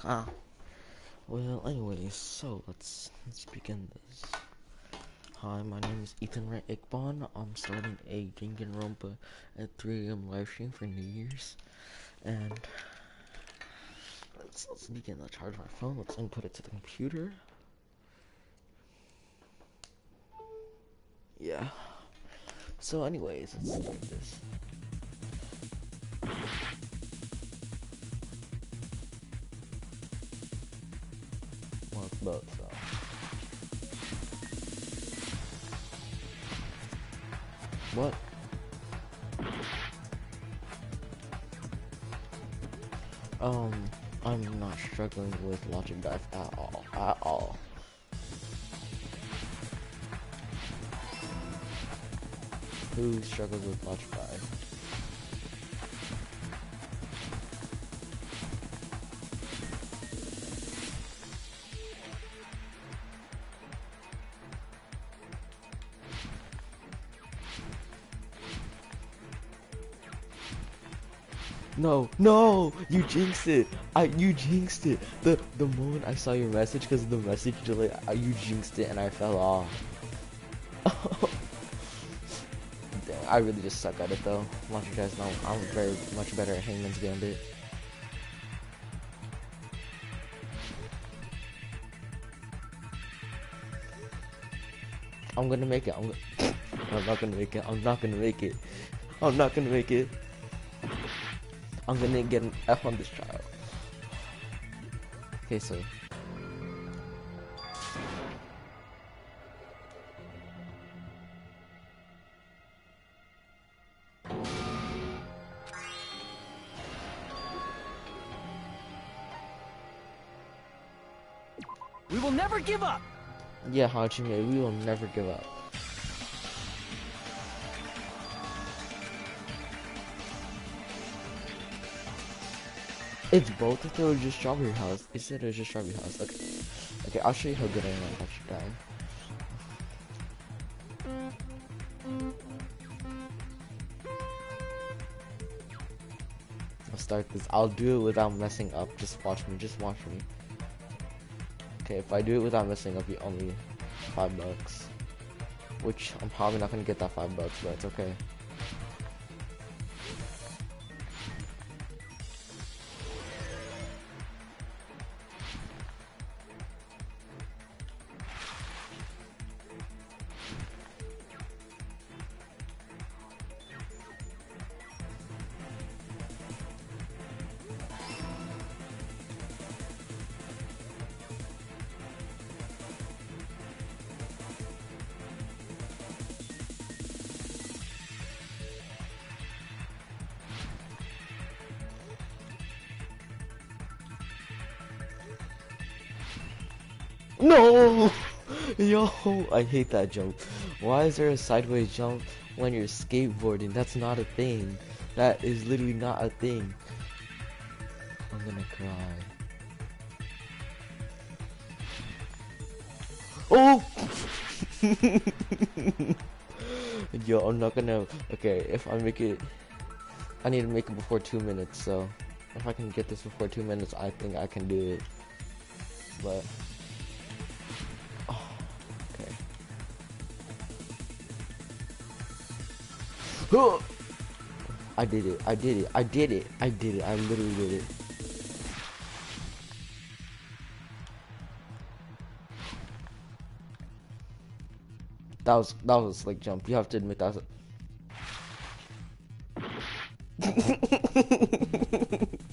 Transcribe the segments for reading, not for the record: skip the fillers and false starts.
Well, anyways, so let's begin this. Hi, my name is Ethan Ray Iqbal. I'm starting a Danganronpa at 3 a.m. live stream for New Year's, and let's begin. Let's charge my phone. Let's input it to the computer. Yeah. So, anyways, let's start this. Well, it's both, so. What? I'm not struggling with Logic Dive at all. Who struggles with Logic Dive? No, you jinxed it. You jinxed it. The moment I saw your message, because of the message delay, you jinxed it and I fell off. Dang, I really just suck at it though. Most of you guys know I'm very much better at Hangman's Gambit. I'm gonna make it. I'm not gonna make it. I'm not gonna make it. I'm not gonna make it. I'm gonna get an F on this trial. Okay, so. We will never give up! Yeah, Hajime, we will never give up. It's both if it was just Strawberry House. It said it was just Strawberry House. Okay, I'll show you how good I am at Logic Dive. I'll start this. I'll do it without messing up. Just watch me. Okay, if I do it without messing up, you only $5. Which I'm probably not gonna get that $5, but it's okay. No! Yo, I hate that jump. Why is there a sideways jump when you're skateboarding? That's not a thing. That is literally not a thing. I'm gonna cry. Oh! Yo, I'm not gonna. Okay, if I make it, I need to make it before 2 minutes. So, if I can get this before 2 minutes, I think I can do it. But. I did it. I literally did it. That was a slick jump. You have to admit that was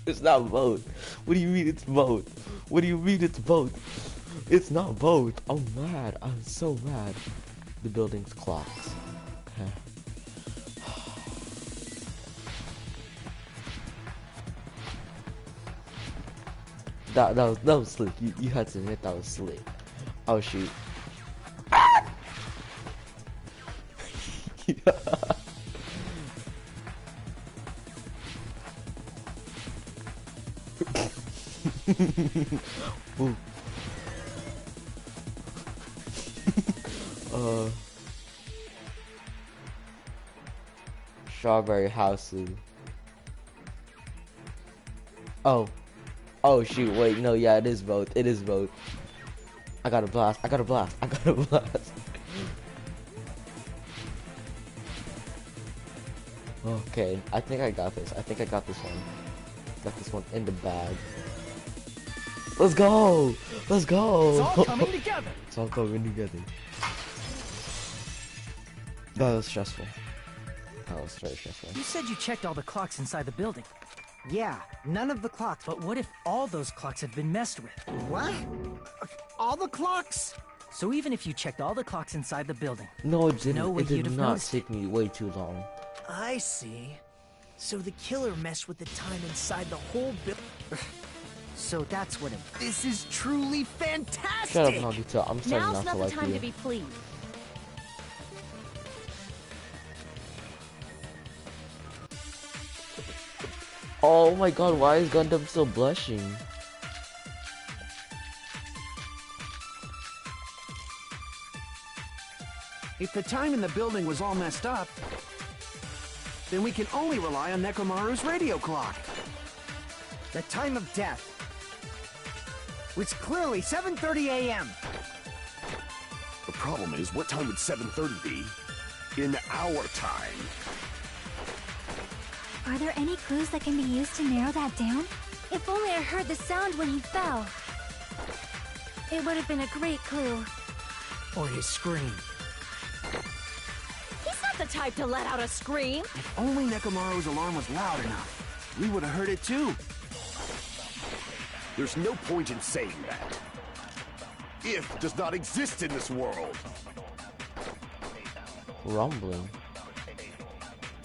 It's not both. What do you mean it's both? What do you mean it's both? It's not both. I'm mad. I'm so mad. The building's clocks. Okay. That was slick. You had to admit that was slick. Oh shoot. Ooh. Strawberry House. Oh. Oh shoot, wait, no, yeah, it is both. It is both. I got a blast. I got a blast. I got a blast. Okay, I think I got this. I think I got this one. Got this one in the bag. Let's go! Let's go! It's all coming together. It's all coming together. That was stressful. That was very stressful. You said you checked all the clocks inside the building. Yeah, none of the clocks. But what if all those clocks have been messed with? What? All the clocks? So even if you checked all the clocks inside the building, No, it didn't. no way It you'd did have not noticed take me way too long. I see. So the killer messed with the time inside the whole building. So that's what it... This is truly fantastic! Shut up, Nagito. I'm starting Now's not not to the like time you. to be pleased. Oh my god, why is Gundam still blushing? If the time in the building was all messed up, then we can only rely on Nekomaru's radio clock. The time of death. It's clearly 7:30 a.m. The problem is, what time would 7:30 be in our time? Are there any clues that can be used to narrow that down? If only I heard the sound when he fell. It would have been a great clue. Or his scream. He's not the type to let out a scream. If only Nekomaru's alarm was loud enough, we would have heard it too. There's no point in saying that. If does not exist in this world. Rumbling.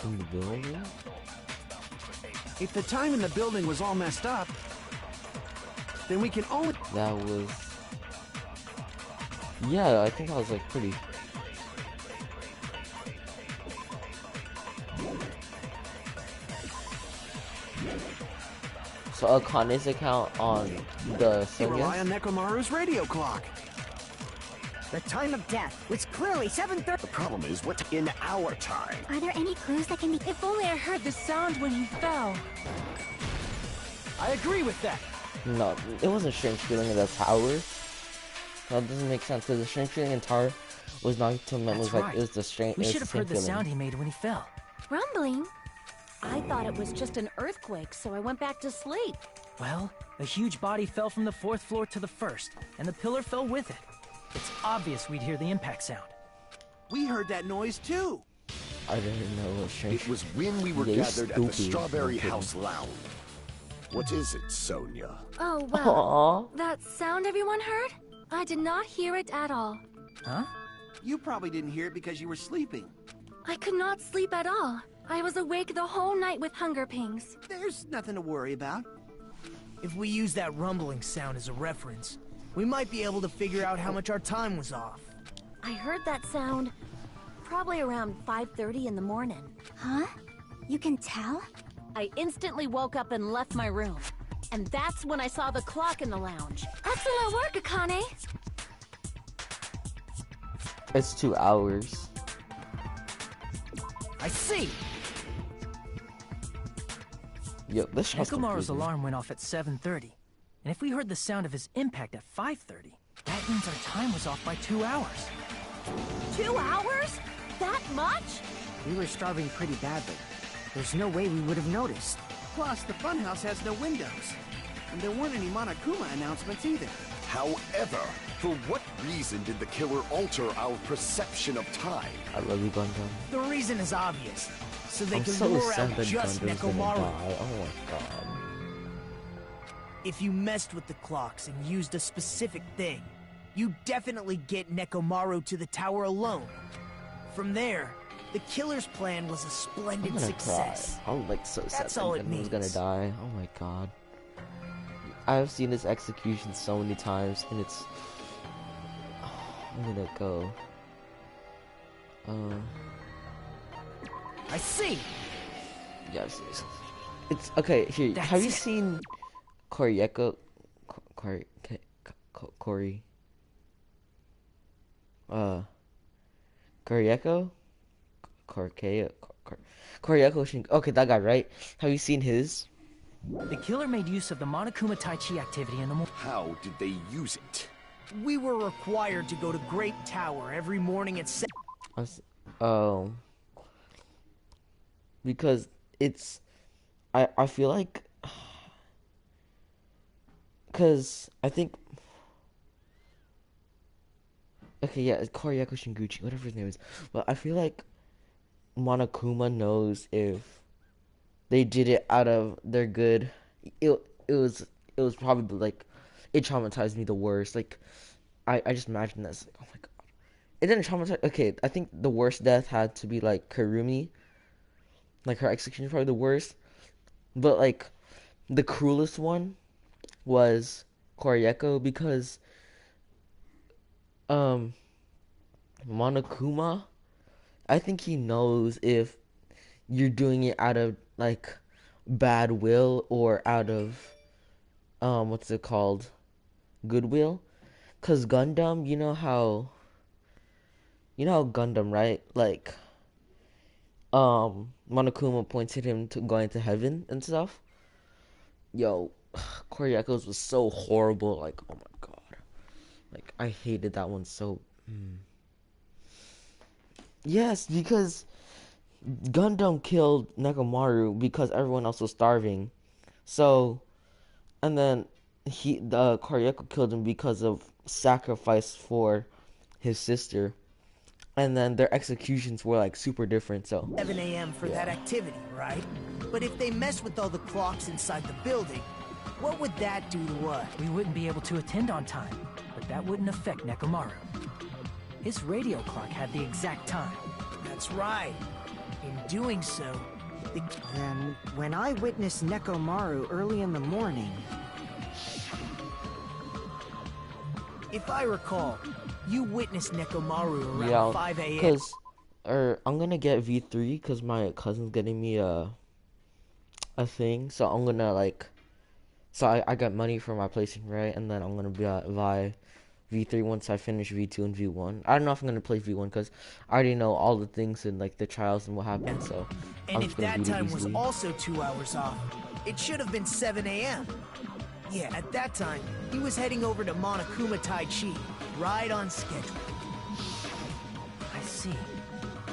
In the building? If the time in the building was all messed up, then we can only... That was... Yeah, I think I was like pretty... So Akane's account on the We rely on Sonya's? Nekomaru's radio clock. The time of death. It's clearly 7:30. The problem is, what in our time? Are there any clues that can be... If only I heard the sound when he fell. I agree with that. No, it wasn't strange feeling in the tower. That doesn't make sense because the strange feeling in tower was not to That's was right. like it was the strange. We should have heard the sound he made when he fell. Rumbling? I thought it was just an earthquake, so I went back to sleep. Well, a huge body fell from the 4th floor to the 1st, and the pillar fell with it. It's obvious we'd hear the impact sound. We heard that noise too. I didn't know what strange. It was when we were They're gathered at the stupid. Strawberry No kidding. House Lounge. What is it, Sonia? Oh, well. Aww. That sound everyone heard? I did not hear it at all. Huh? You probably didn't hear it because you were sleeping. I could not sleep at all. I was awake the whole night with hunger pangs. There's nothing to worry about. If we use that rumbling sound as a reference, we might be able to figure out how much our time was off. I heard that sound probably around 5:30 in the morning. Huh? You can tell? I instantly woke up and left my room. And that's when I saw the clock in the lounge. Excellent work, Akane! It's 2 hours. I see! Yo, this shot's Nekomaru's confusing. alarm went off at 7:30, and if we heard the sound of his impact at 5:30, that means our time was off by 2 hours. 2 hours? That much? We were starving pretty badly. There's no way we would have noticed. Plus, the funhouse has no windows. And there weren't any Monokuma announcements either. However, for what reason did the killer alter our perception of time? I love you, Gundam. The reason is obvious. So they I'm can so lure sad out that just Gundam's gonna Nekomaru. die. Oh my god. If you messed with the clocks and used a specific thing, you definitely get Nekomaru to the tower alone. From there, the killer's plan was a I'm splendid gonna success. cry. I'm like so sad That's that all it Gundam was gonna means. die. Oh my god. I've seen this execution so many times, and it's. I'm gonna go. I see! Yes. It's okay. Here, That's have you it. seen Koryeko? Cory. Koryeko? Koryeko. Okay, that guy, right? Have you seen his? The killer made use of the Monokuma Tai Chi activity in the morning. How did they use it? We were required to go to Great Tower every morning at 7. Because it's, I feel like, because I think, okay, yeah, it's Koryako Shinguchi, whatever his name is, but I feel like Monokuma knows if they did it out of their good. It was probably like, it traumatized me the worst. Like, I just imagine this. Like, oh my god, it didn't traumatize. Okay, I think the worst death had to be like Kurumi. Like, her execution is probably the worst, but like the cruelest one was Koryeko, because Monokuma, I think he knows if you're doing it out of like bad will or out of what's it called, goodwill. Cause Gundam, you know how Gundam, right? Like Monokuma pointed him to going to heaven and stuff. Yo, Koryako's was so horrible. Like, oh my god, like I hated that one so. Yes, because Gundam killed Nekomaru because everyone else was starving. So, and then the Koryeko killed him because of sacrifice for his sister. And then their executions were like super different, so 7 a.m. for that activity, right? But if they mess with all the clocks inside the building, what would that do to us? We wouldn't be able to attend on time, but that wouldn't affect Nekomaru. His radio clock had the exact time. That's right. In doing so, Then, when I witnessed Nekomaru early in the morning... If I recall, you witnessed Nekomaru around yeah, 5 a.m. because I'm gonna get V3 because my cousin's getting me a thing, so I'm gonna like, so I got money for my placing, right, and then I'm gonna buy V3 once I finish V2 and V1. I don't know if I'm gonna play V1 because I already know all the things and like the trials and what happened, so And I'm if just gonna that beat it time was easily. also 2 hours off, it should have been 7 a.m. Yeah, at that time, he was heading over to Monokuma Tai Chi, right on schedule. I see.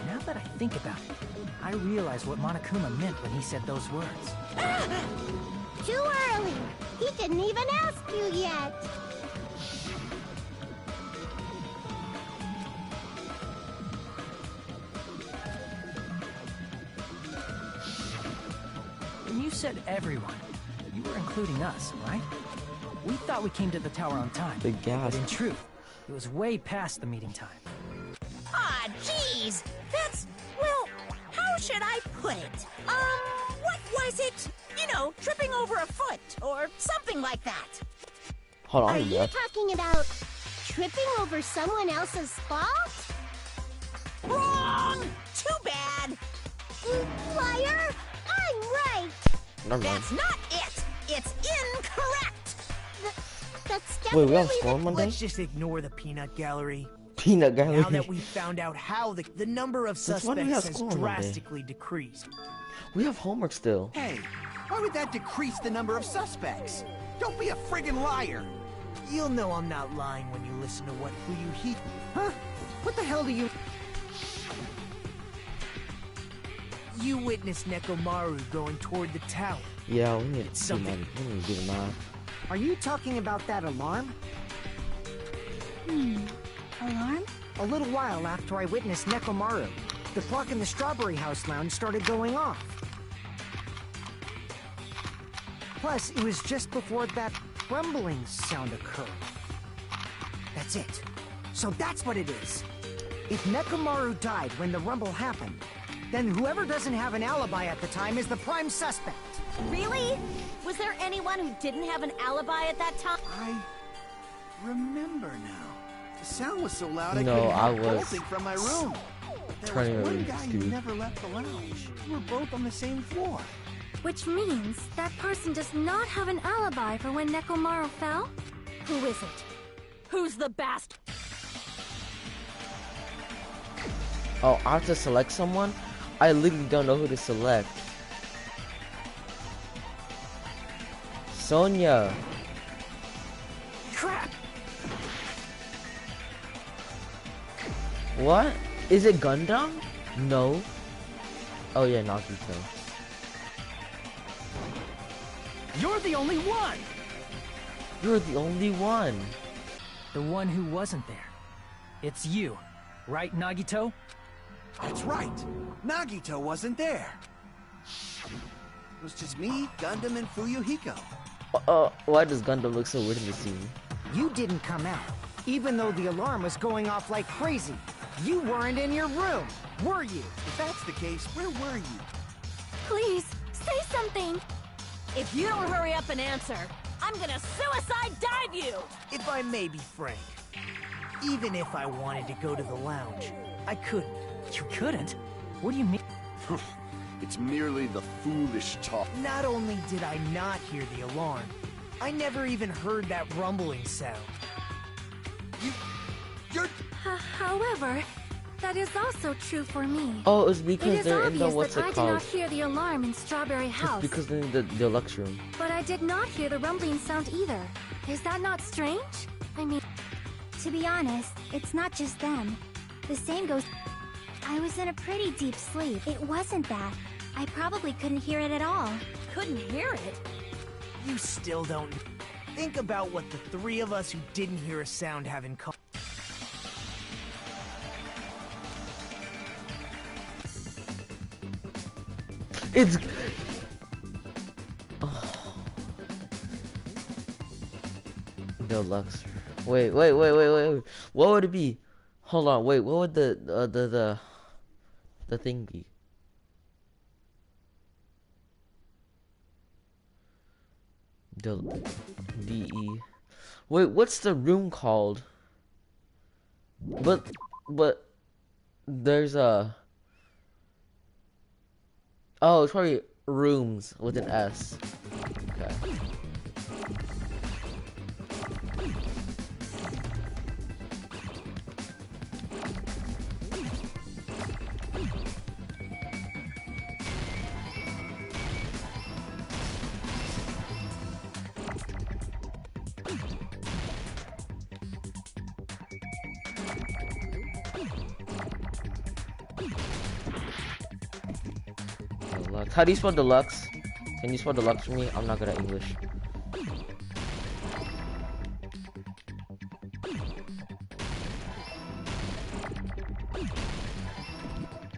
Now that I think about it, I realize what Monokuma meant when he said those words. Too early. He didn't even ask you yet. When you said everyone, you were including us, right? We thought we came to the tower on time. The gas. But in truth, it was way past the meeting time. Ah, jeez. That's, well, how should I put it? What was it? You know, tripping over a foot or something like that. Hold on, Are you bro. talking about tripping over someone else's fault? Wrong! Too bad. Liar! I'm right! Never mind. That's not it. It's incorrect. That's Wait, we definitely have score Monday? Let's just ignore the peanut gallery. Peanut gallery. Now that we've found out how the number of That's why we suspects have has school on Monday. drastically decreased. We have homework still. Hey, why would that decrease the number of suspects? Don't be a friggin' liar! You'll know I'm not lying when you listen to who you hear. Huh? What the hell do you... You witnessed Nekomaru going toward the tower. Yeah, we need It's to do something. money. We need to do the math. Are you talking about that alarm? Alarm? A little while after I witnessed Nekomaru, the clock in the Strawberry House lounge started going off. Plus, it was just before that rumbling sound occurred. That's it. So that's what it is. If Nekomaru died when the rumble happened, then whoever doesn't have an alibi at the time is the prime suspect. Really? Was there anyone who didn't have an alibi at that time? I remember now. The sound was so loud I No, couldn't I hear was bolting from my room. But there trying to was one really guy do. who never left the lounge. We were both on the same floor. Which means that person does not have an alibi for when Nekomaru fell? Who is it? Who's the bastard? Oh, I have to select someone? I literally don't know who to select. Sonia. Crap! What? Is it Gundam? No. Oh yeah, Nagito. You're the only one! You're the only one. The one who wasn't there. It's you, right, Nagito? That's right. Nagito wasn't there. It was just me, Gundam, and Fuyuhiko. Why does Gundam look so weird in the scene? You didn't come out, even though the alarm was going off like crazy. You weren't in your room, were you? If that's the case, where were you? Please, say something. If you don't hurry up and answer, I'm gonna suicide dive you! If I may be frank, even if I wanted to go to the lounge, I couldn't. You couldn't? What do you mean? It's merely the foolish talk. Not only did I not hear the alarm, I never even heard that rumbling sound. You're... However, that is also true for me. Oh, it's It because is they're in the obvious what's that I it did not called? hear the alarm in Strawberry It's House, because they're in the deluxe room. but I did not hear the rumbling sound either. Is that not strange? I mean, to be honest, it's not just them. The same goes. I was in a pretty deep sleep. It wasn't that. I probably couldn't hear it at all. Couldn't hear it. You still don't. Think about what the three of us who didn't hear a sound have in common. It's... Deluxe. Wait. What would it be? Hold on. Wait. What would the thing be? DE. Wait. What's the room called? But there's a. Oh, it's probably rooms with an S. Okay. Deluxe. How do you spell deluxe? Can you spell deluxe for me? I'm not good at English.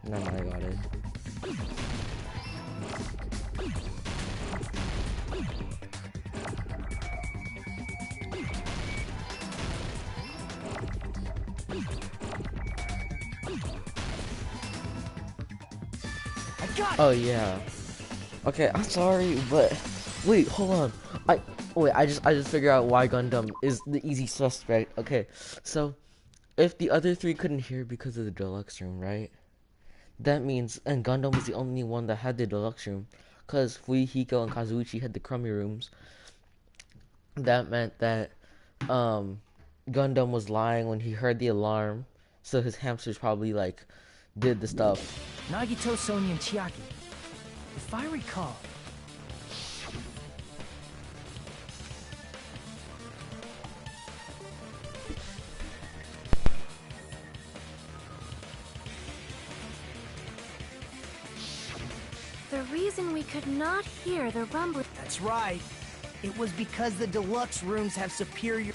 No, I got it. Oh yeah. Okay, I'm sorry, but wait, hold on. I just figured out why Gundam is the easy suspect. Okay, so if the other three couldn't hear because of the deluxe room, right? That means and Gundam was the only one that had the deluxe room, cause Fuyuhiko and Kazuichi had the crummy rooms. That meant that Gundam was lying when he heard the alarm, so his hamsters probably like did the stuff. Nagito, Sonia, and Chiaki. If I recall... The reason we could not hear the rumbling. That's right. It was because the deluxe rooms have superior...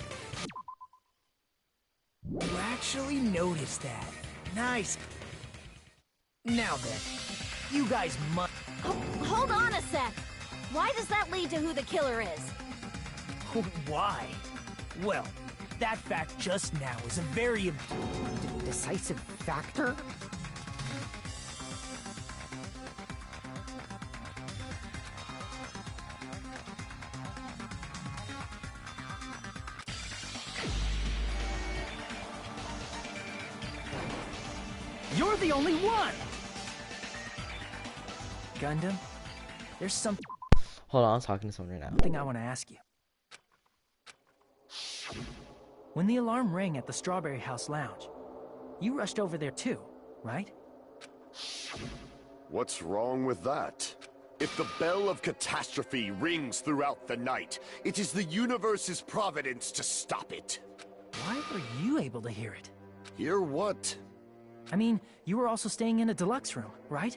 You actually noticed that. Nice. Now then, you guys must... Hold on a sec. Why does that lead to who the killer is? Why? Well, that fact just now is a very... Decisive factor? You're the only one! Gundam, there's something Hold on, I'm talking to someone right now. I want to ask you. When the alarm rang at the Strawberry House Lounge, you rushed over there too, right? What's wrong with that? If the bell of catastrophe rings throughout the night, it is the universe's providence to stop it. Why were you able to hear it? Hear what? I mean, you were also staying in a deluxe room, right?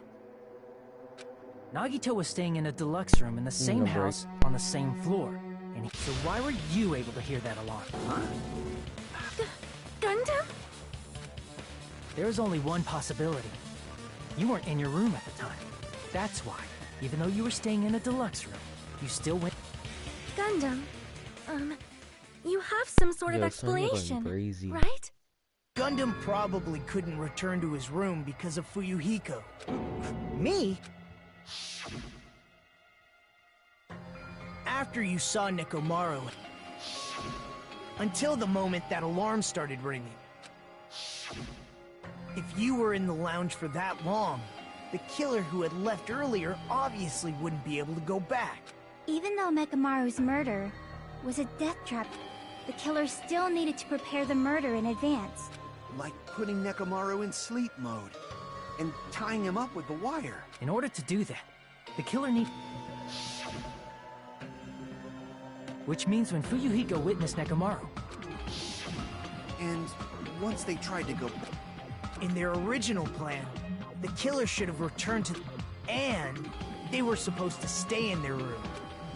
Nagito was staying in a deluxe room in the same house on the same floor. So why were you able to hear that alarm, huh? Gundam? There is only one possibility. You weren't in your room at the time. That's why, even though you were staying in a deluxe room, you still went... Gundam, you have some sort of explanation, right? Gundam probably couldn't return to his room because of Fuyuhiko. Me? After you saw Nekomaru, until the moment that alarm started ringing. If you were in the lounge for that long, the killer who had left earlier obviously wouldn't be able to go back. Even though Mekamaru's murder was a death trap, the killer still needed to prepare the murder in advance. Like putting Nekomaru in sleep mode and tying him up with the wire. In order to do that, the killer need... Which means when Fuyuhiko witnessed Nekomaru... And once they tried to go... In their original plan, the killer should have returned to... And they were supposed to stay in their room.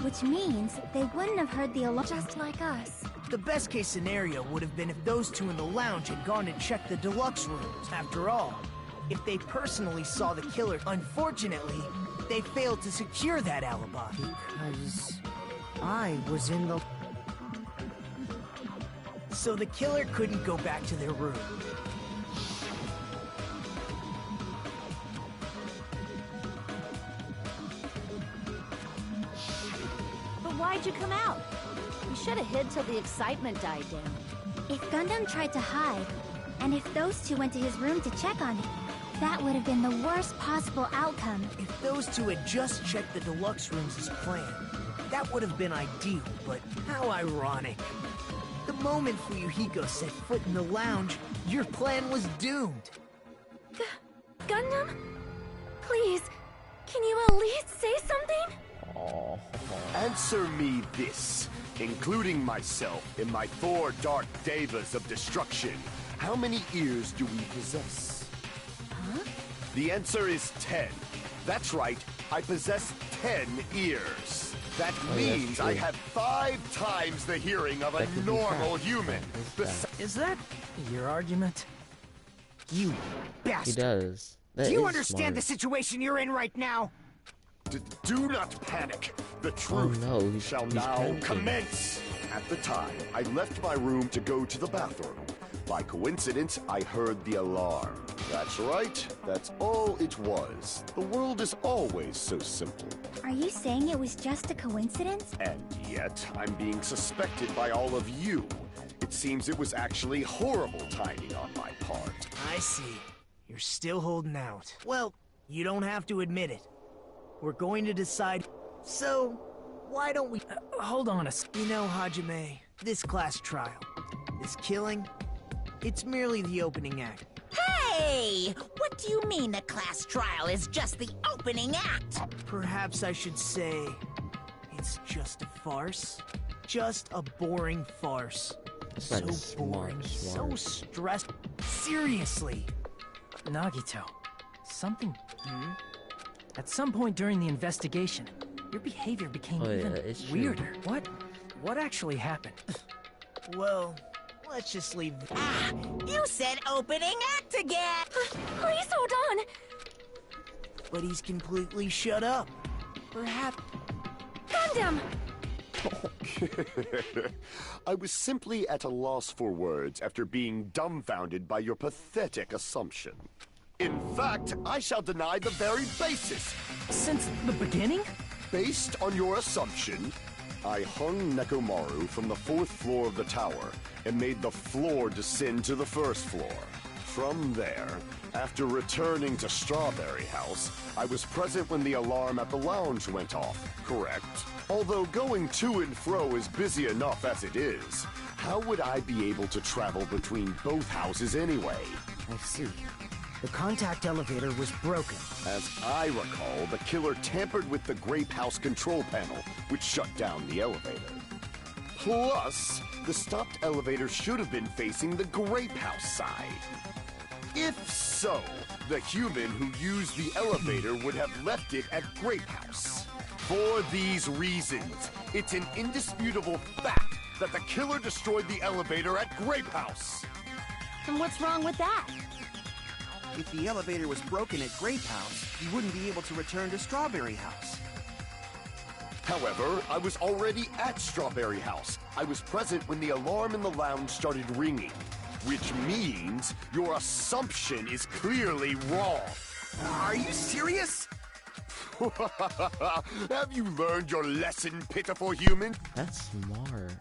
Which means they wouldn't have heard the alarm just like us. The best case scenario would have been if those two in the lounge had gone and checked the deluxe rooms. After all, if they personally saw the killer, unfortunately, they failed to secure that alibi. Because I was in the... So the killer couldn't go back to their room. But why'd you come out? You should have hid till the excitement died down. If Gundam tried to hide, and if those two went to his room to check on him, that would have been the worst possible outcome. If those two had just checked the deluxe rooms as planned, that would have been ideal, but how ironic. The moment Fuyuhiko set foot in the lounge, your plan was doomed. Gundam? Please, can you at least say something? Answer me this, including myself in my 4 dark devas of destruction. How many ears do we possess? Huh? The answer is 10. That's right, I possess 10 ears. That means I have 5 times the hearing of a normal human. Is that your argument? You bastard! He does. Do you understand the situation you're in right now? Do not panic. The truth shall now panicking. commence. At the time, I left my room to go to the bathroom. By coincidence, I heard the alarm. That's right. That's all it was. The world is always so simple. Are you saying it was just a coincidence? And yet, I'm being suspected by all of you. It seems it was actually horrible timing on my part. I see. You're still holding out. Well, you don't have to admit it. We're going to decide. So, why don't we... hold on a You know, Hajime, this class trial, this killing, it's merely the opening act. Hey! What do you mean the class trial is just the opening act? Perhaps I should say it's just a farce. Just a boring farce. That's So boring, so stressed. Seriously. Nagito, something... At some point during the investigation, your behavior became even weirder. What actually happened? Well, let's just leave... Ah! You said opening act again! Please hold on! But he's completely shut up. Perhaps... Gundam! I was simply at a loss for words after being dumbfounded by your pathetic assumption. In fact, I shall deny the very basis. Since the beginning? Based on your assumption, I hung Nekomaru from the 4th floor of the tower and made the floor descend to the 1st floor. From there, after returning to Strawberry House, I was present when the alarm at the lounge went off, correct? Although going to and fro is busy enough as it is, how would I be able to travel between both houses anyway? I see. The contact elevator was broken. As I recall, the killer tampered with the Grape House control panel, which shut down the elevator. Plus, the stopped elevator should have been facing the Grape House side. If so, the human who used the elevator would have left it at Grape House. For these reasons, it's an indisputable fact that the killer destroyed the elevator at Grape House. And what's wrong with that? If the elevator was broken at Grape House, he wouldn't be able to return to Strawberry House. However, I was already at Strawberry House. I was present when the alarm in the lounge started ringing, which means your assumption is clearly wrong. Are you serious? Have you learned your lesson, pitiful human? That's smart.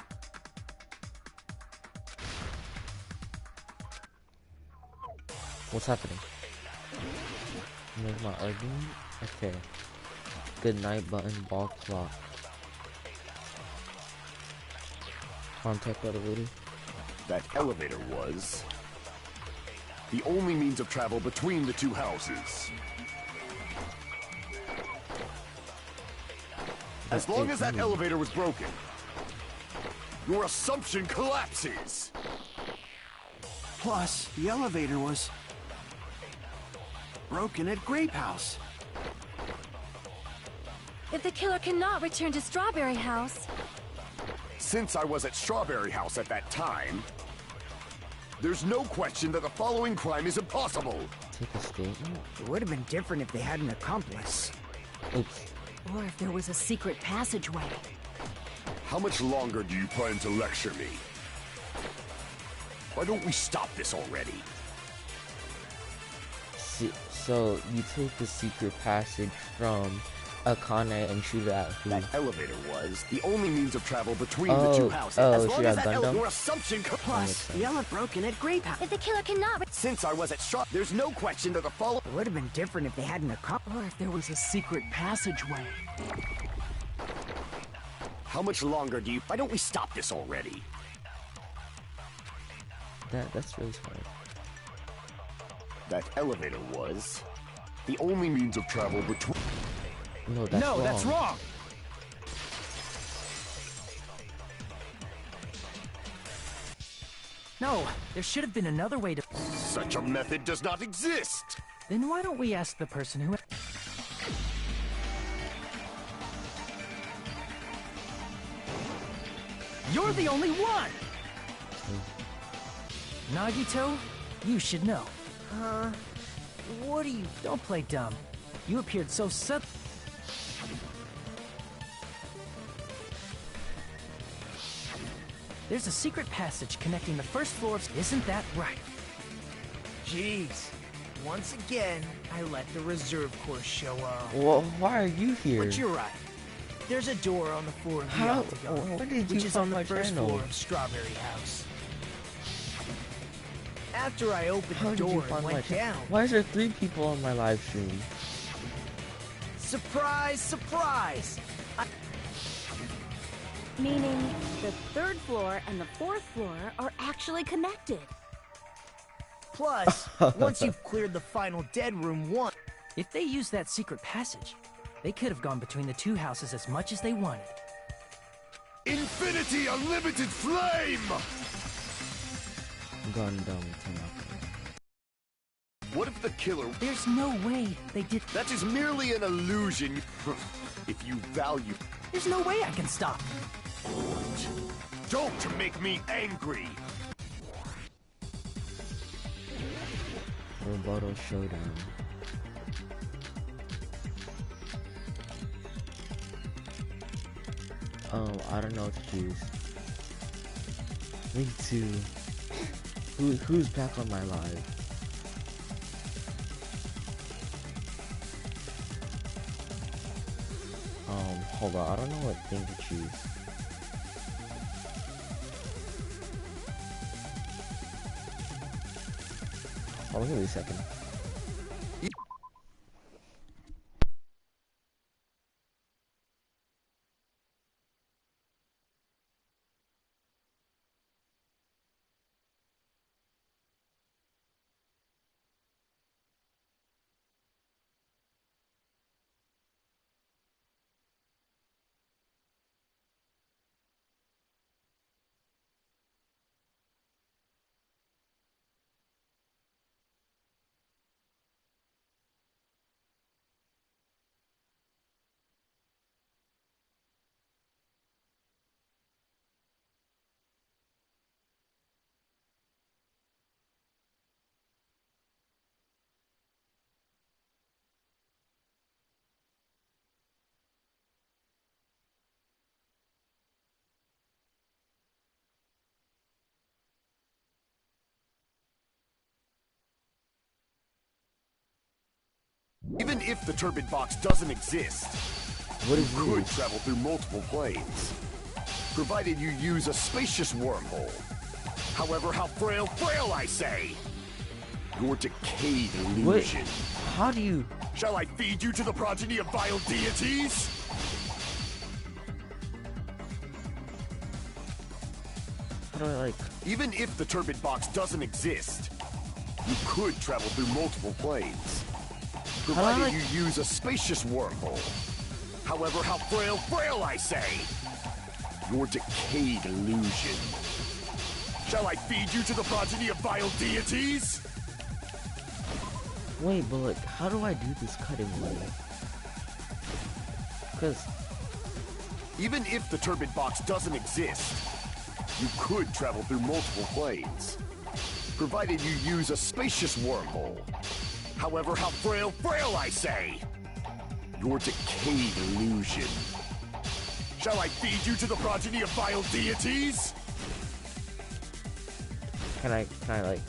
What's happening? Make my argument? Okay. Good night button, ball clock. Contact elevator. That elevator was the only means of travel between the two houses. As long as that elevator was broken, your assumption collapses. Plus, the elevator was broken at Grape House. If the killer cannot return to Strawberry House... Since I was at Strawberry House at that time, there's no question that the following crime is impossible. Take a statement? It would have been different if they had an accomplice. Oops. Or if there was a secret passageway. How much longer do you plan to lecture me? Why don't we stop this already? So you take the secret passage from Akane and shoot it at who? That elevator was the only means of travel between the two houses. Oh, as long shoot as at that Gundam? your assumption Plus, the elevator broken at Grape House. If the killer cannot... Since I was at there's no question that the follow. It would have been different if they had an accomplice. Or if there was a secret passageway. How much longer do you? Why don't we stop this already? That's really smart. That elevator was the only means of travel between. No, that's wrong. No, there should have been another way to... Such a method does not exist! Then why don't we ask the person who... You're the only one! Nagito, you should know. What are you... Don't play dumb. You appeared so sudden. There's a secret passage connecting the first floor of... Isn't that right? Jeez. Once again, I let the reserve course show up. Well, why are you here? But you're right. There's a door on the floor of the How? Octagon, When did you which is find on the my first channel? floor of Strawberry House. After I opened How the did you door and find my went channel? down... Why is there 3 people on my live stream? Surprise, surprise! Meaning, the 3rd floor and the 4th floor are actually connected. Plus, once you've cleared the final dead room once... If they used that secret passage, they could have gone between the two houses as much as they wanted. Infinity Unlimited Flame! Gundam Tanaka. What if the killer... There's no way they did... That is merely an illusion. If you value... There's no way I can stop. Don't make me angry! Roboto Showdown. Oh, I don't know what to choose. Me too. Who's back on my live? Hold on, I don't know what thing to choose. Hold on, give me a second. Even if the turbid box doesn't exist, What is you could this? travel through multiple planes, provided you use a spacious wormhole. However, how frail, I say! Your decayed illusion. What? How do you... Shall I feed you to the progeny of vile deities? How do I, like... Even if the turbid box doesn't exist, you could travel through multiple planes, provided like- you use a spacious wormhole. However, how frail, I say! Your decayed illusion. Shall I feed you to the progeny of vile deities? Wait, but like, how do I do this cutting way? Because... Even if the turbid box doesn't exist, you could travel through multiple planes, provided you use a spacious wormhole. However, how frail, I say! Your decayed illusion. Shall I feed you to the progeny of vile deities? Can I like...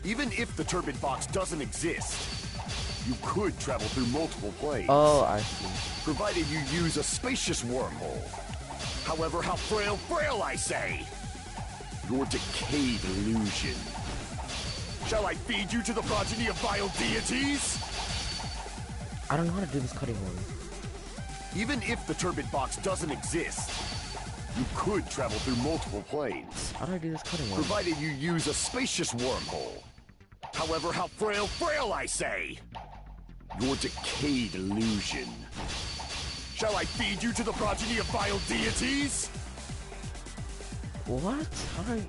Even if the turbid box doesn't exist, you could travel through multiple planes, Oh, I see. provided you use a spacious wormhole. However, how frail, I say! Your decayed illusion. Shall I feed you to the progeny of vile deities? I don't know how to do this cutting way. Even if the turbid box doesn't exist, you could travel through multiple planes, How do I do this cutting way? provided you use a spacious wormhole. However, how frail, I say! Your decayed illusion. Shall I feed you to the progeny of vile deities? What? How do I...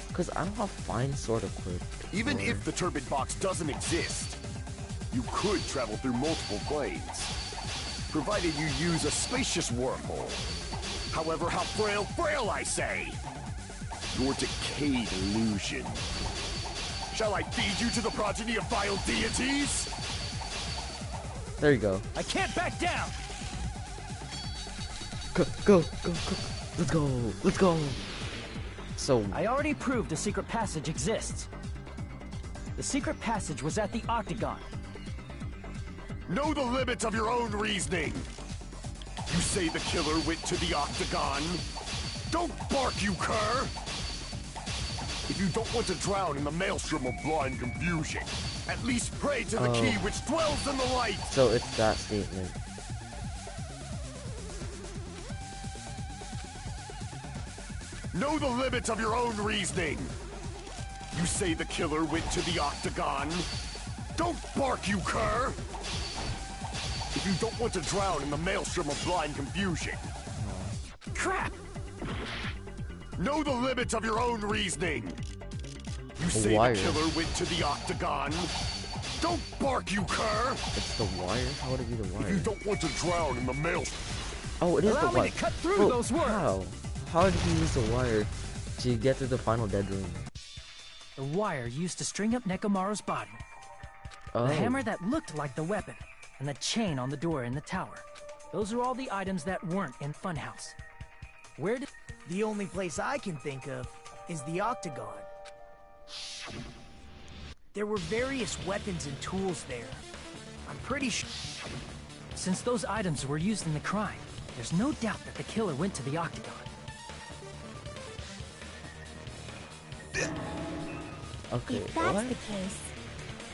Because I don't have fine sword equipped. Even or- if the turbid box doesn't exist, you could travel through multiple planes, provided you use a spacious wormhole. However, how frail, I say! Your decayed illusion. Shall I feed you to the progeny of vile deities? There you go. I can't back down! Go. Let's go. Let's go. So, I already proved a secret passage exists. The secret passage was at the Octagon. Know the limits of your own reasoning. You say the killer went to the Octagon? Don't bark, you cur! If you don't want to drown in the maelstrom of blind confusion, at least pray to the key which dwells in the light! so it's that statement. Know the limits of your own reasoning. You say the killer went to the Octagon? Don't bark, you cur! If you don't want to drown in the maelstrom of blind confusion. Crap! Know the limits of your own reasoning. You say wire. the killer went to the Octagon? Don't bark, you cur! It's the wire? How would it be the If you wire? don't want to drown in the maelstrom. Oh, it is Allow the me wire. to cut through But those words. How? How did he use the wire to get to the final dead room? The wire used to string up Nekomaru's body. Oh. The hammer that looked like the weapon, and the chain on the door in the tower. Those are all the items that weren't in Funhouse. Where did... The only place I can think of is the Octagon. There were various weapons and tools there. I'm pretty sure... Since those items were used in the crime, there's no doubt that the killer went to the Octagon. Okay, If that's what? the case,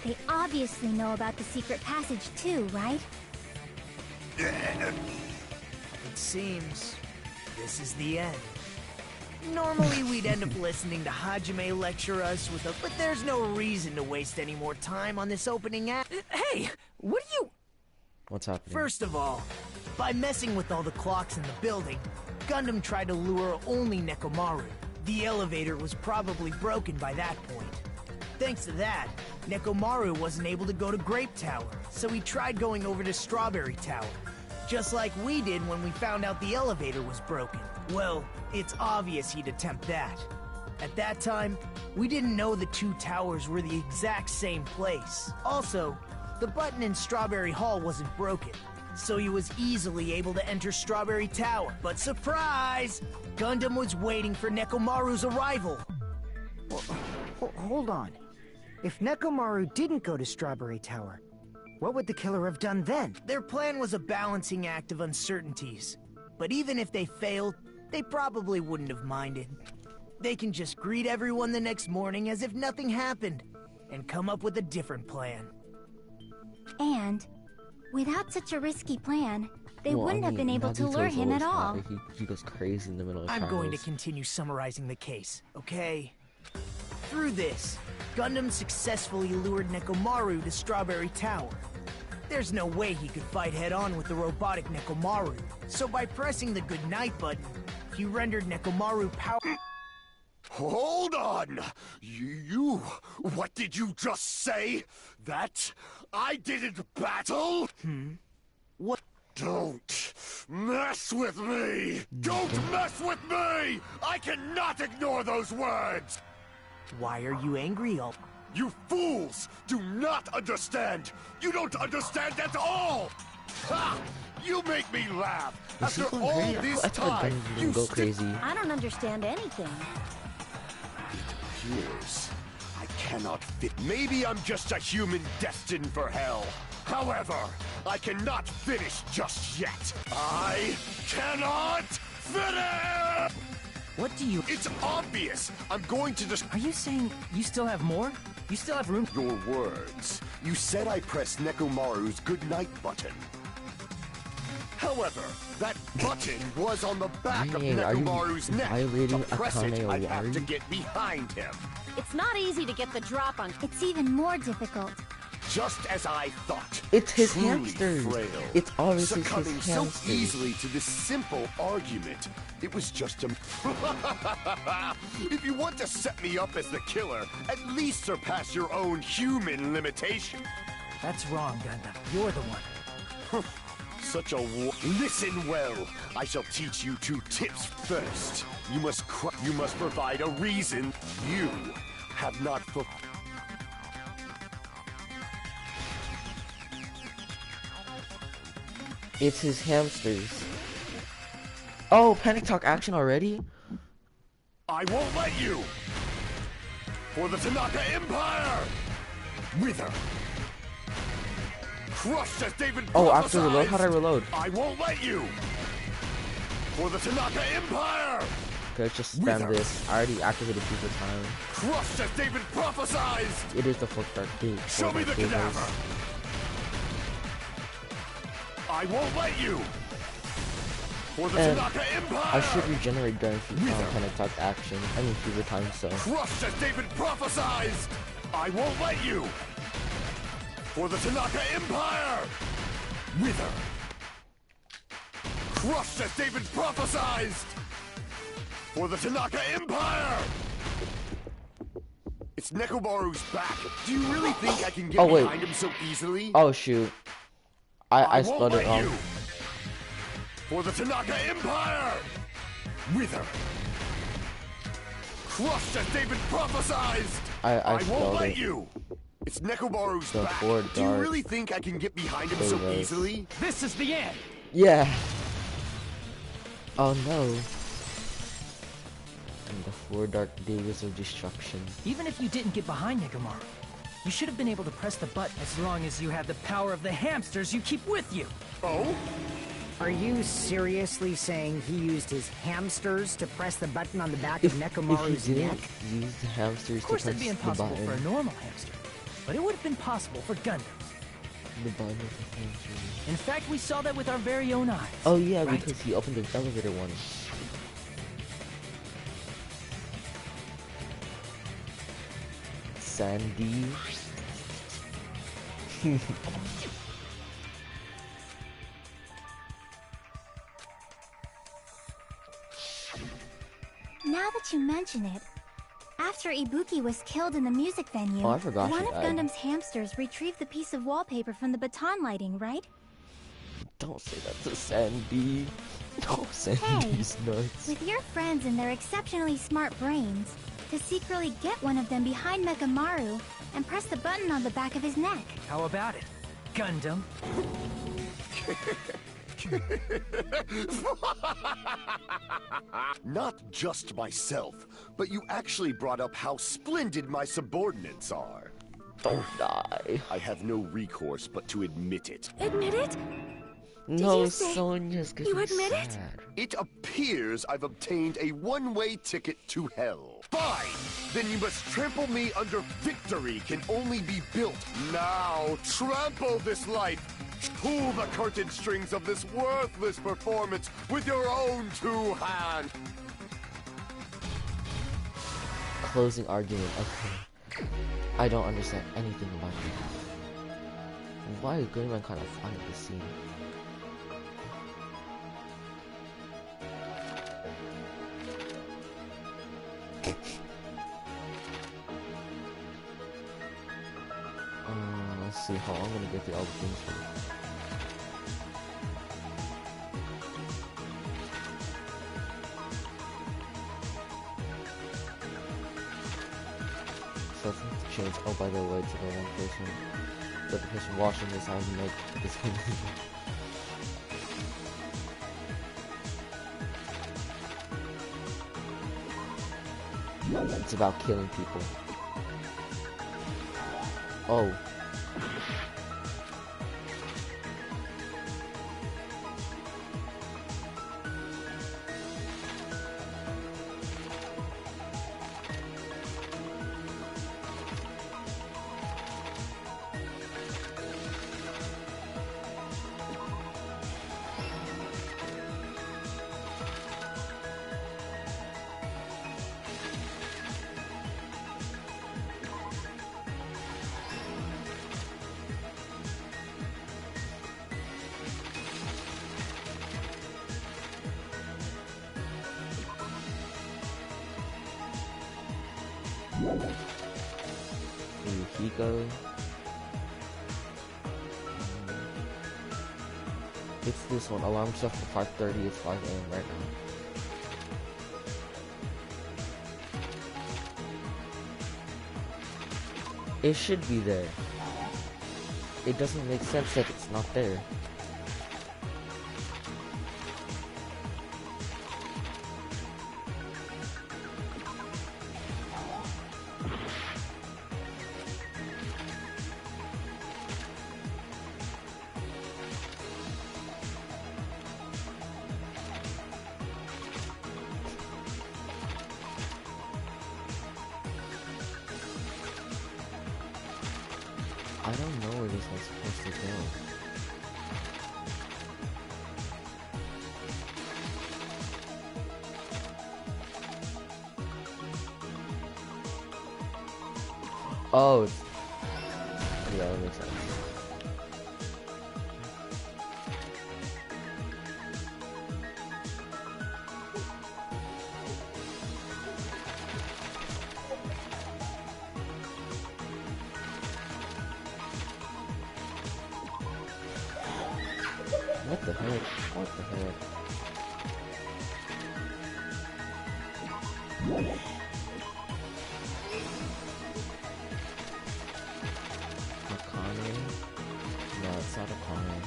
they obviously know about the secret passage too, right? It seems this is the end. Normally we'd end up listening to Hajime lecture us with a... But there's no reason to waste any more time on this opening act. Hey! What are you... What's happening? First of all, by messing with all the clocks in the building, Gundam tried to lure only Nekomaru. The elevator was probably broken by that point. Thanks to that, Nekomaru wasn't able to go to Grape Tower, so he tried going over to Strawberry Tower. Just like we did when we found out the elevator was broken. Well, it's obvious he'd attempt that. At that time, we didn't know the two towers were the exact same place. Also, the button in Strawberry Hall wasn't broken, so he was easily able to enter Strawberry Tower. But surprise! Gundam was waiting for Nekomaru's arrival. Hold on. If Nekomaru didn't go to Strawberry Tower, What would the killer have done then? Their plan was a balancing act of uncertainties. But even if they failed, they probably wouldn't have minded. They can just greet everyone the next morning as if nothing happened, and come up with a different plan. And, without such a risky plan, they wouldn't have been able to lure him at all. He goes crazy in the middle of I'm trials. going to continue summarizing the case, okay? Through this, Gundam successfully lured Nekomaru to Strawberry Tower. There's no way he could fight head-on with the robotic Nekomaru, so by pressing the goodnight button, he rendered Nekomaru power... Hold on! What did you just say? That I didn't battle? What? Don't mess with me! Don't mess with me! I cannot ignore those words! Why are you angry, all? You fools do not understand! You don't understand at all! Ha! You make me laugh! After all this time, you go crazy. I don't understand anything. Years. I cannot fit. Maybe I'm just a human destined for hell. However, I cannot finish just yet. I cannot finish! What do you... It's obvious. I'm going to just... Are you saying you still have more? You still have room... Your words. You said I pressed Nekomaru's goodnight button. However, that button was on the back of Nekomaru's neck. To press it, I have to get behind him. It's not easy to get the drop on... It's even more difficult. Just as I thought. It's his Truly hamsters. Frail. It's always Succumbing his so hamsters. easily to this simple argument. It was just a... If you want to set me up as the killer, at least surpass your own human limitation. That's wrong, Gundam. You're the one. Such a Listen well. I shall teach you 2 tips first. You must provide a reason you have not It's his hamsters. Oh, Panic Talk action already? I won't let you! For the Tanaka Empire! Wither! Crushed as David Oh, after reload? How'd I reload? I won't let you! For the Tanaka Empire! Okay, let's just spam this. I already activated people time. Crushed as David prophesied! It is the full dark dude. Show me the cadaver! I won't let you! For the Tanaka Empire! I should regenerate during Panic Talk action. I mean fever time, so. Crushed as David prophesied! I won't let you! For the Tanaka Empire! Wither! Crushed as David prophesied! For the Tanaka Empire! It's Nekomaru's back. Do you really think I can get behind him so easily? Oh shoot. I spelled it wrong. For the Tanaka Empire! Wither! Crushed as David prophesied! I won't let it. you! It's Nekomaru's The back. forward Do you dart. really think I can get behind him so easily? This is the end! Yeah. Oh no. And the 4 dark days of destruction. Even if you didn't get behind Nekomaru, you should have been able to press the button as long as you had the power of the hamsters you keep with you. Oh? Are you seriously saying he used his hamsters to press the button on the back of Nekomaru's if he neck? didn't use the hamsters Of course, to that'd press be the impossible button. for a normal hamster, but it would have been possible for Gundams. The button with the hamsters. In fact, we saw that with our very own eyes. Oh yeah, right? because he opened the elevator one. Sandy. Now that you mention it, after Ibuki was killed in the music venue, Oh, I forgot one she of died. Gundam's hamsters retrieved the piece of wallpaper from the baton lighting, right? Don't say that to Sandy. No, Sandy's nuts. With your friends and their exceptionally smart brains, to secretly get one of them behind Nekomaru and press the button on the back of his neck. How about it, Gundam? Not just myself, but you actually brought up how splendid my subordinates are. Don't die. I have no recourse but to admit it. Admit it? No, you say Sonia's getting you admit it? sad. It appears I've obtained a one-way ticket to hell. Fine! Then you must trample me under victory can only be built. Now, trample this life! Pull the curtain strings of this worthless performance with your own two hands! Closing argument. Okay. I don't understand anything about this. Why is Goodman kind of fun at this scene? Let's see how I'm gonna get through all the things here. So the chains. Oh, by the way, to the one person, but the person washing this, I have no this. It's about killing people. Oh. Hiko. It's this one. Alarm stuff for 5:30. It's 5 AM right now. It should be there. It doesn't make sense that it's not there. I don't know where this one's supposed to go. Oh, yeah, that makes sense. What the heck? What the heck? Akane? No, it's not Akane.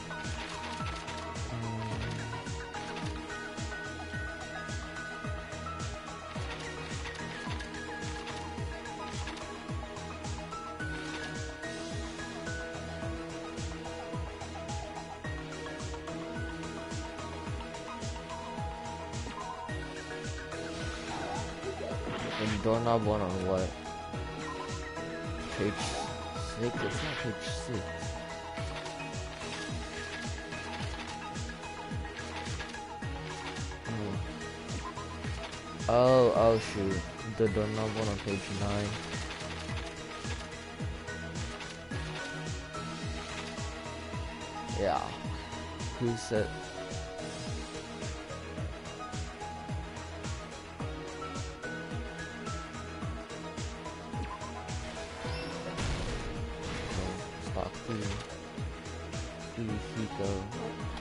And doorknob one on what? Page 6? It's not page 6. Oh shoot. The doorknob one on page 9. Yeah. Who said?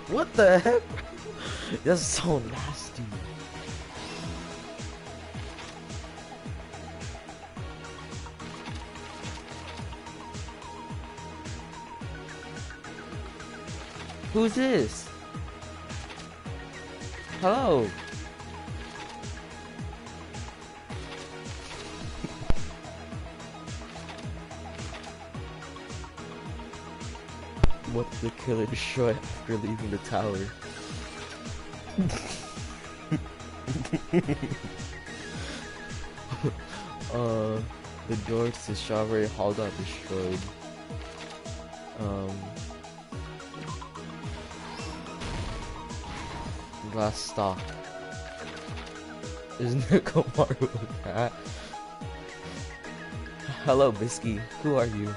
What the heck? That's so nasty. Who's this? Hello? What did the killer destroy after leaving the tower? The doors to Strawberry Hall got destroyed. Last stop. Is Nekomaru a cat? Hello, Bisky. Who are you?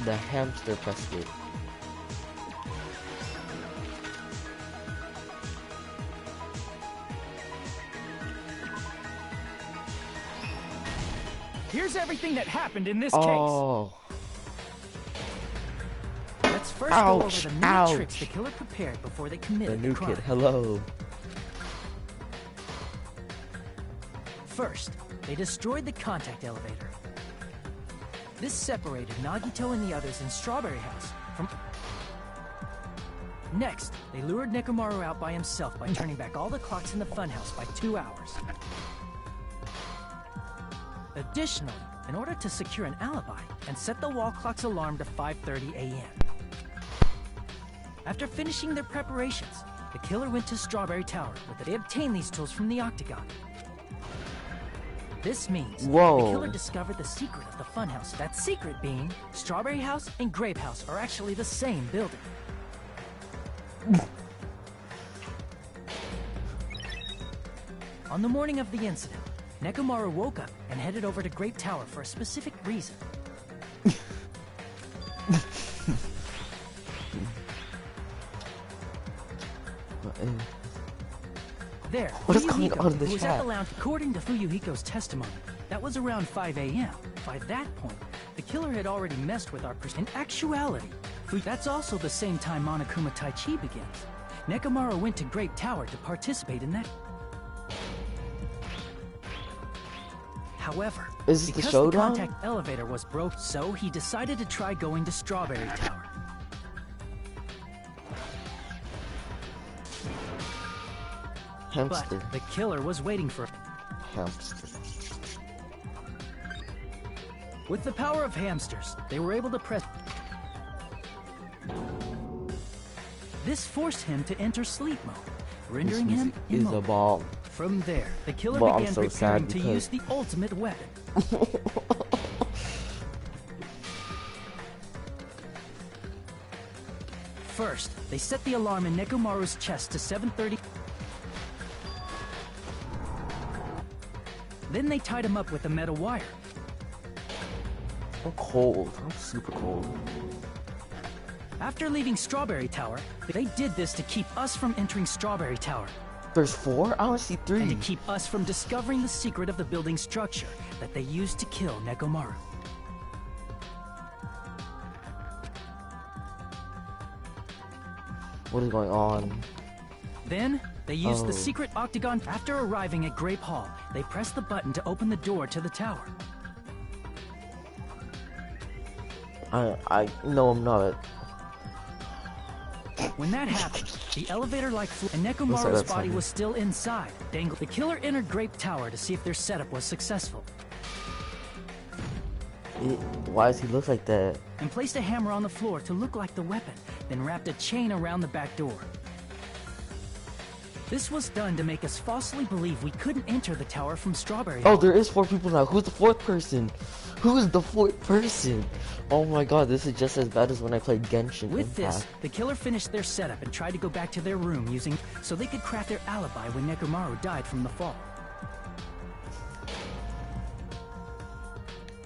The hamster pressed it. Here's everything that happened in this Oh. case. Let's first Ouch, go over the many ouch. tricks the killer prepared before they The committed new the crime. kid. Hello. First, they destroyed the contact elevator. This separated Nagito and the others in Strawberry House from... Next, they lured Nekomaru out by himself by turning back all the clocks in the funhouse by 2 hours. Additionally, in order to secure an alibi and set the wall clock's alarm to 5:30 a.m. After finishing their preparations, the killer went to Strawberry Tower where they obtained these tools from the Octagon. This means Whoa. the killer discovered the secret of the funhouse. That secret being, Strawberry House and Grape House are actually the same building. On the morning of the incident, Nekomaru woke up and headed over to Grape Tower for a specific reason. There, What is going Fuyuhiko, on in the who was at chat? the lounge. According to Fuyuhiko's testimony, that was around 5 a.m. By that point, the killer had already messed with our person. In actuality, that's also the same time Monokuma Tai Chi begins. Nekomaru went to Grape Tower to participate in that. However, Is this the because showdown? contact elevator was broke, so he decided to try going to Strawberry Tower. Hamster. But the killer was waiting for him. Hamster. With the power of hamsters, they were able to press... This forced him to enter sleep mode, rendering This him music is a immobile. bomb. From there, the killer But I'm began so preparing sad to because- use the ultimate weapon. First, they set the alarm in Nekomaru's chest to 7:30. Then they tied him up with a metal wire. I'm cold. I'm super cold. After leaving Strawberry Tower, they did this to keep us from entering Strawberry Tower, There's 4? I only see 3. and to keep us from discovering the secret of the building's structure that they used to kill Nekomaru. What is going on? Then, they used the Oh. secret octagon. After arriving at Grape Hall, they pressed the button to open the door to the tower. I know I'm not. When that happened, the elevator-like floor and Looks like Nekomaru's that's body funny. was still inside. The killer entered Grape Tower to see if their setup was successful, Why does he look like that? and placed a hammer on the floor to look like the weapon, then wrapped a chain around the back door. This was done to make us falsely believe we couldn't enter the tower from Strawberry Oh, Hall. there is 4 people now. Who's the 4th person? Who is the 4th person? Oh my god, this is just as bad as when I played Genshin With this, Impact. the killer finished their setup and tried to go back to their room using so they could craft their alibi when Nekomaru died from the fall.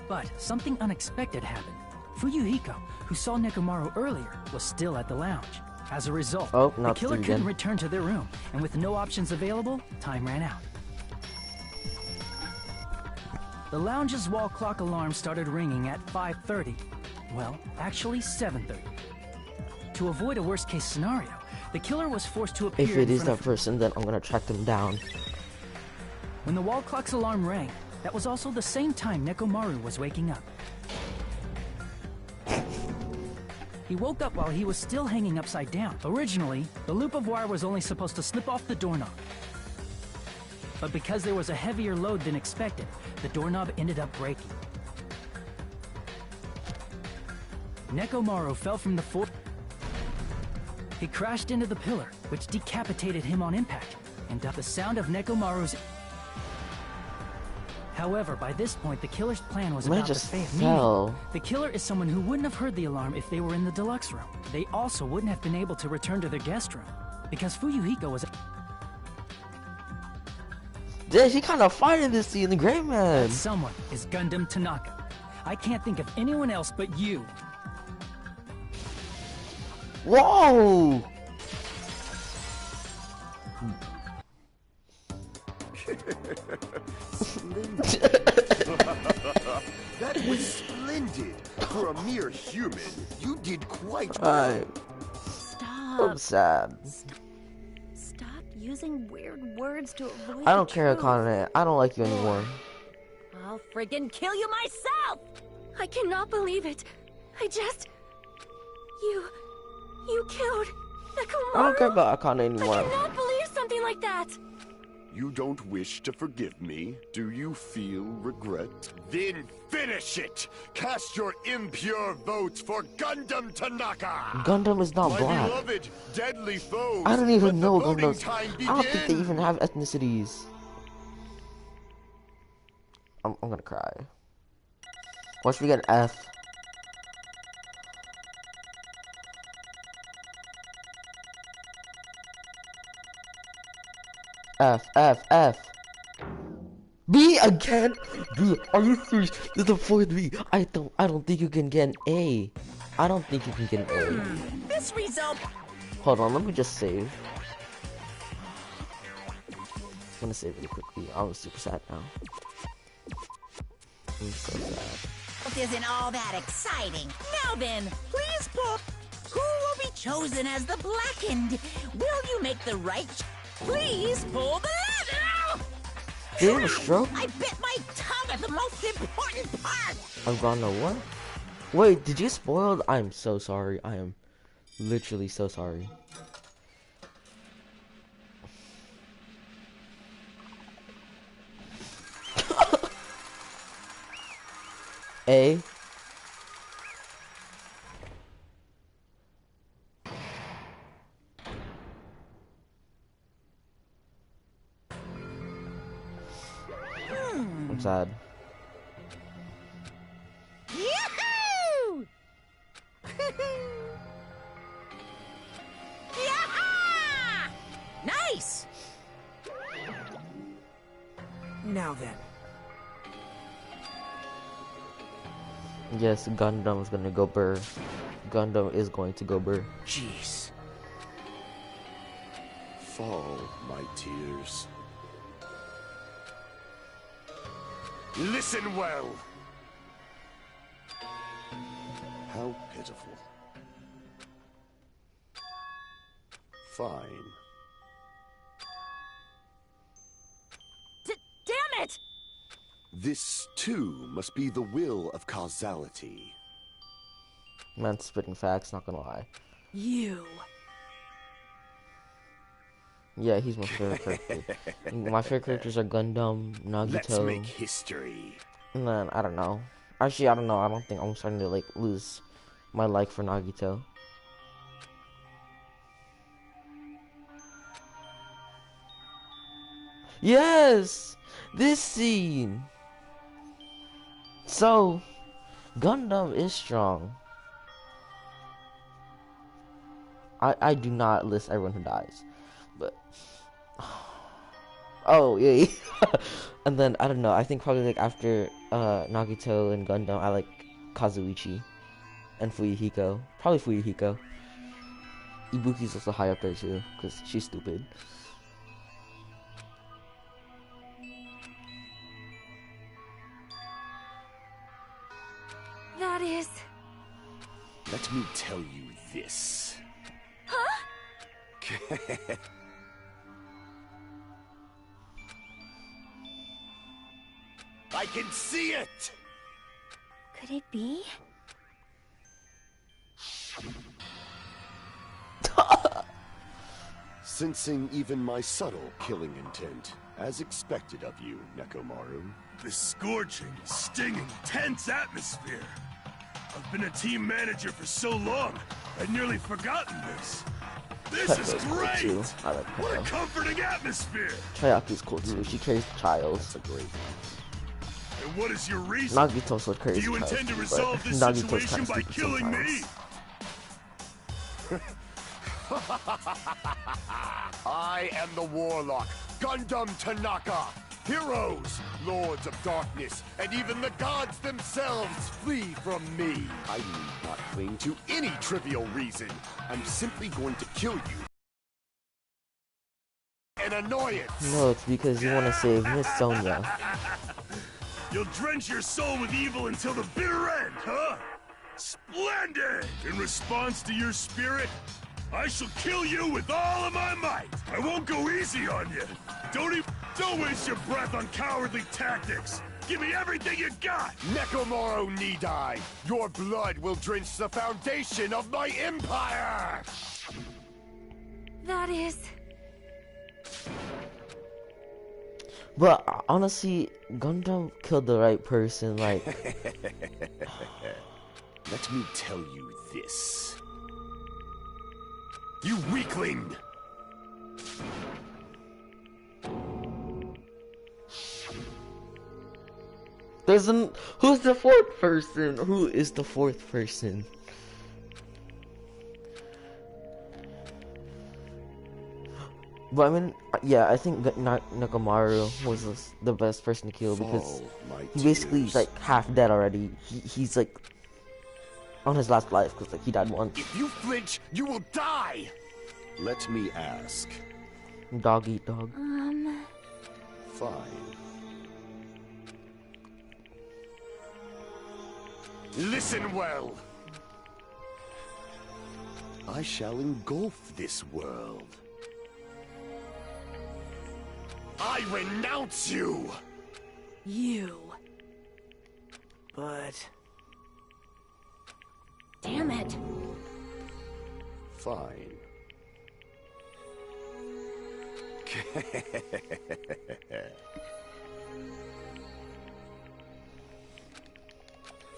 But something unexpected happened. Fuyuhiko, who saw Nekomaru earlier, was still at the lounge. As a result, Oh, the not killer through couldn't again. return to their room, and with no options available, time ran out. The lounge's wall clock alarm started ringing at 5:30. Well, actually 7:30. To avoid a worst-case scenario, the killer was forced to appear If it in is front that of... person, then I'm gonna track them down. When the wall clock's alarm rang, that was also the same time Nekomaru was waking up. He woke up while he was still hanging upside down. Originally, the loop of wire was only supposed to slip off the doorknob. but because there was a heavier load than expected, the doorknob ended up breaking. Nekomaru fell from the fourth. He crashed into the pillar, which decapitated him on impact, and the sound of Nekomaru's. However, by this point, the killer's plan was about to fail. Meaning, the killer is someone who wouldn't have heard the alarm if they were in the deluxe room. They also wouldn't have been able to return to their guest room, because Fuyuhiko was. Dude, he kind of fighting this scene, the great man. That someone is Gundam Tanaka. I can't think of anyone else but you. Whoa! That was splendid. For a mere human, you did quite well. Stop. I'm sad. Stop using weird words to avoid I don't the care, truth. Akane. I don't like you anymore. I'll friggin' kill you myself! I cannot believe it. I just... You killed Nekomaru? I don't care about Akane I anymore. cannot believe something like that. You don't wish to forgive me? Do you feel regret? Then finish it! Cast your impure votes for Gundam Tanaka! Gundam is not My black. beloved, deadly foes! I don't even Let know the voting Gundams. time I don't think they begin. even have ethnicities. I'm gonna cry. Watch me get an F. F. B again? Dude, are you serious? This is the fourth B. I don't think you can get an A. I don't think you can get an A. This result. Hold on, let me just save. I'm gonna save really quickly. I'm super sad now. I'm so sad. Isn't all that exciting. Now then, please pull. Who will be chosen as the blackened? Will you make the right? Please pull the lever. Did you have a stroke? I bit my tongue at the most important part. I'm gonna what? Wait, did you spoil? I'm so sorry. I am literally so sorry. A. I'm sad. Yahoo! Yaha! Nice. Now then. Yes, Gundam is gonna go burr. Gundam is going to go burr. Jeez. Fall, my tears. Listen well. How pitiful. Fine. Damn it! This, too, must be the will of causality. Man, spitting facts, not gonna lie. You. Yeah, he's my favorite character. My favorite characters are Gundam, Let's Nagito, make history. and then, I don't know. Actually, I don't know. I don't think I'm starting to, like, lose my like for Nagito. Yes! This scene! So, Gundam is strong. I do not list everyone who dies. But... Oh, yeah. And then, I don't know. I think probably, like, after Nagito and Gundam, I like Kazuichi and Fuyuhiko. Probably Fuyuhiko. Ibuki's also high up there, too, because she's stupid. That is... Let me tell you this. Huh? I can see it! Could it be? sensing even my subtle killing intent, as expected of you, Nekomaru. The scorching, stinging, tense atmosphere. I've been a team manager for so long, I'd nearly forgotten this. This is great! Cool too. I like What a her. comforting atmosphere! Chayaki's cool too. She carries Childs. That's a great. And what is your reason? Nagito's what Do carries you Childs, intend to but resolve this Nagito's situation kinda by stupid killing me? sometimes. I am the Warlock, Gundam Tanaka. Heroes, Lords of Darkness, and even the gods themselves flee from me. I need not cling to any trivial reason. I'm simply going to kill you. An annoyance. No, it's because you want to save Miss Sonia. You'll drench your soul with evil until the bitter end, huh? Splendid! In response to your spirit, I shall kill you with all of my might. I won't go easy on you. Don't waste your breath on cowardly tactics. Give me everything you got. Nekomaru need I. Your blood will drench the foundation of my empire. That is... But honestly, Gundam killed the right person. Like, Let me tell you this. You weakling! who's the fourth person? Who is the fourth person? But I mean, yeah, I think that Nekomaru was the best person to kill because he basically is like half dead already. He's like on his last life because like he died once. If you flinch, you will die! Let me ask. Dog eat dog. Fine. Listen well. I shall engulf this world. I renounce you! You. But... Damn it. Fine.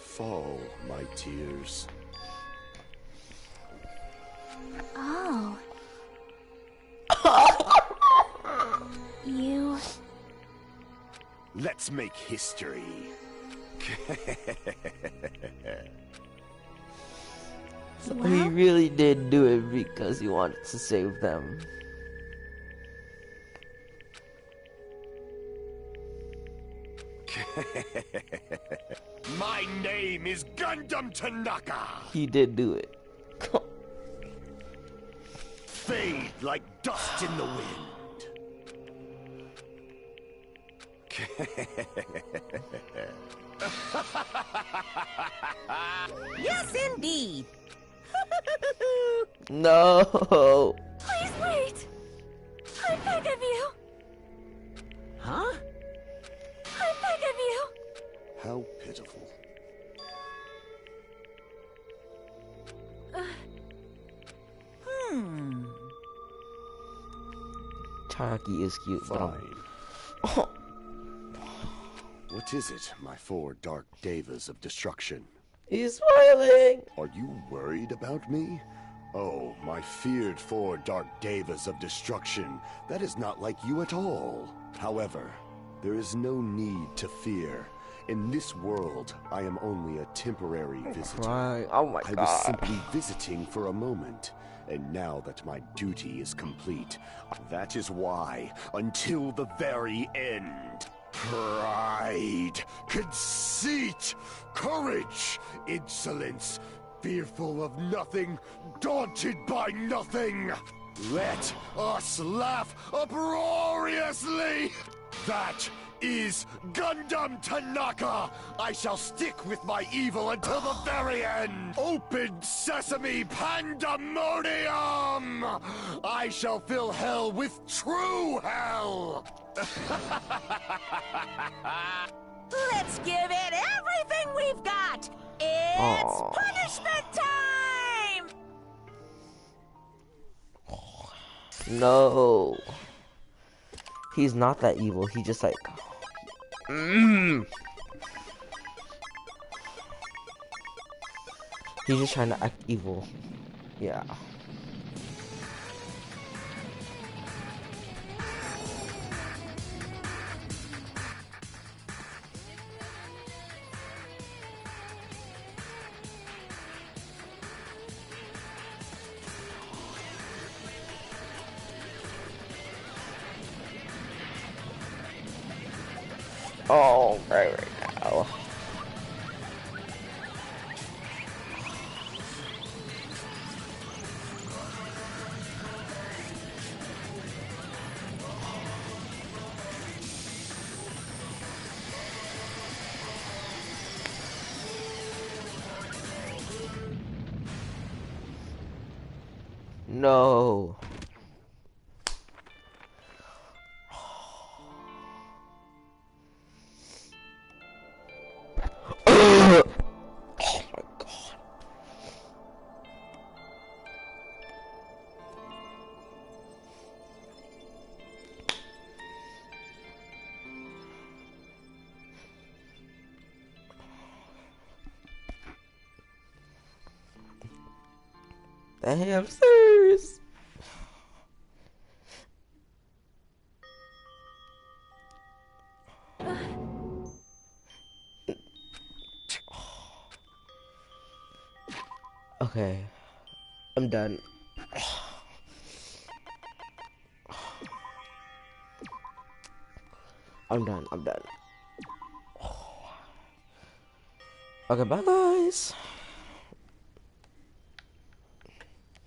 Fall, my tears. Oh. You... Let's make history. So he really did do it because he wanted to save them. My name is Gundam Tanaka. He did do it. Fade like dust in the wind. Yes, indeed. No. Please wait! I beg of you! Huh? I beg of you! How pitiful. Taki is cute, but Fine. What is it, my four dark devas of destruction? he's smiling. Are you worried about me? Oh, my feared four dark devas of destruction. That is not like you at all. However, there is no need to fear. In this world, I am only a temporary visitor. Right. Oh my I was god. simply visiting for a moment. And now that my duty is complete, that is why, until the very end, pride, conceit, courage, insolence, fearful of nothing, daunted by nothing. Let us laugh uproariously. That is Gundam Tanaka. I shall stick with my evil until the very end. Open sesame pandemonium. I shall fill hell with true hell. Let's give it everything we've got. It's punishment time. No. He's not that evil. He just like... He's just trying to act evil. Yeah. Oh, right now. No. Oh my god. The hamsters. Okay, I'm done. I'm done. Okay, bye guys.